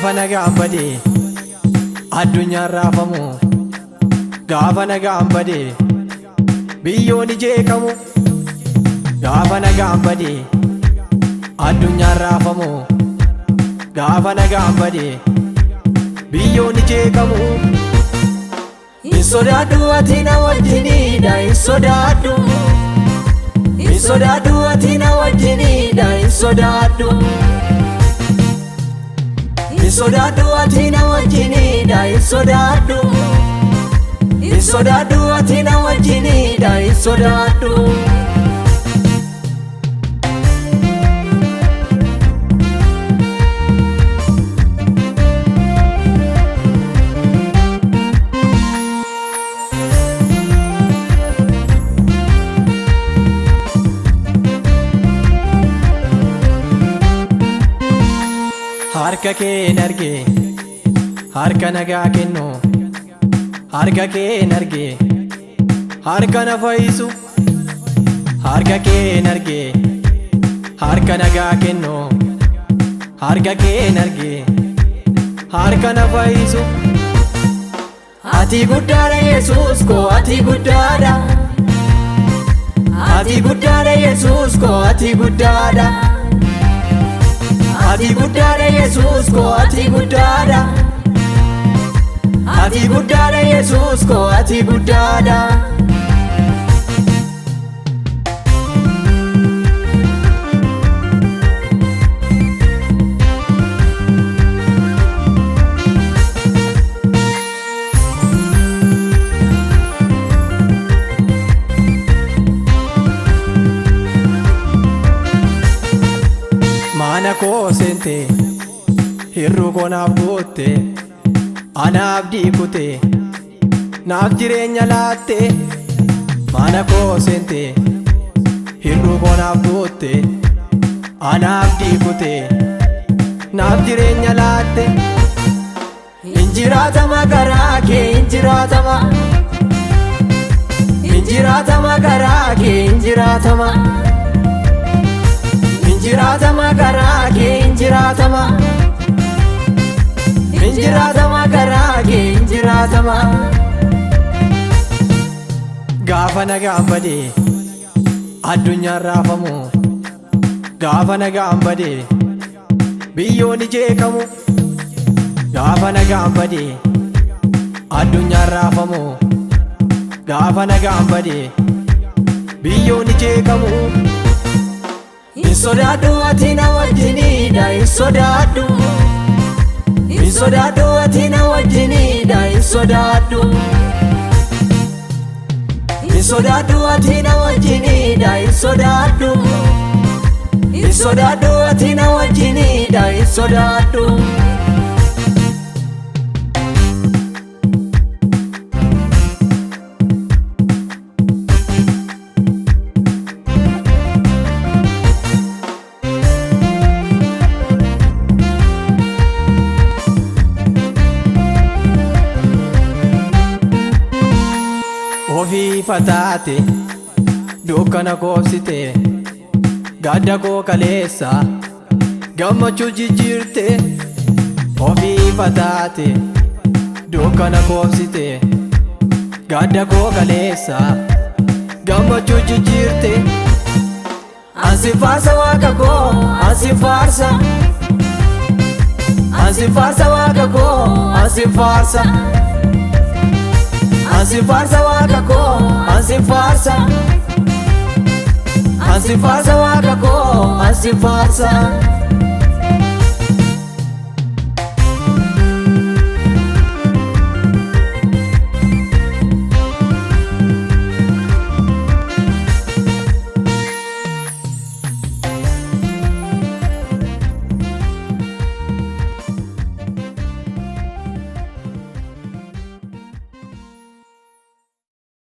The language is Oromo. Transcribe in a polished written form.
Gaafa nagaan badee addunyaan raafamu, gaafa nagaan badee biyyoon jeeqamu, gaafa nagaan badee addunyaan raafamu, gaafa nagaan badee biyyoon jeeqamu. Hin sodaadhu ati na wajjinidha, hin sodaadhu. Hin sodaadhu ati na wajjinidha, hin sodaadhu. Hin sodaadhu ati na wajjinidha, hin sodaadhu. Hin sodaadhu ati na wajjinidha, hin sodaadhu. Harka keen argee harka nagaa kennu, harka keen argee harka na fayyisu, harka keen argee harka nagaa kennu, harka keen argee harka na fayyisu. Ati guddaadha Yesuus koo, ati guddaadha. Ati guddaadha Yesuus koo, ati guddaadha. Ati guddaadha Yesuus koo, ati guddaadha. Ati guddaadha Yesuus koo, ati guddaadha. Mana koo seente hirruu koo naaf goote, anaaf diikute naaf jireenya laatte. Mana koo seente hirruu koo naaf goote, anaaf diikute naaf jireenya laatte. Injiraatama garaa kee injiraatama, injiraatama garaa kee injiraatama. Injiraatama garaa kee injiraatama, injiraatama garaa kee injiraatama. Gaafa nagaan badee addunyaan raafamu, gaafa nagaan badee biyyoon jeeqamu, gaafa nagaan badee addunyaan raafamu, gaafa nagaan badee biyyoon jeeqamu. Hin sodaadhu ati na wajjinidha, hin sodaadhu. Hin sodaadhu ati na wajjinidha, hin sodaadhu. Hin sodaadhu ati na wajjinidha, hin sodaadhu. Hin sodaadhu ati na wajjinidha, hin sodaadhu. Ofii fataate dukkana koobsite, gadda koo kaleessa gammachuu jijjiirte. Ofii fataate dukkana koobsite, gadda koo kaleessa gammachuu jijjiirte. Ansi faarsa waaqa koo, ansi faarsa. Ansi faarsa waaqa koo, ansi faarsa. Ansi faarsa waaqa koo, ansi faarsa. Ansi faarsa waaqa koo, ansi faarsa.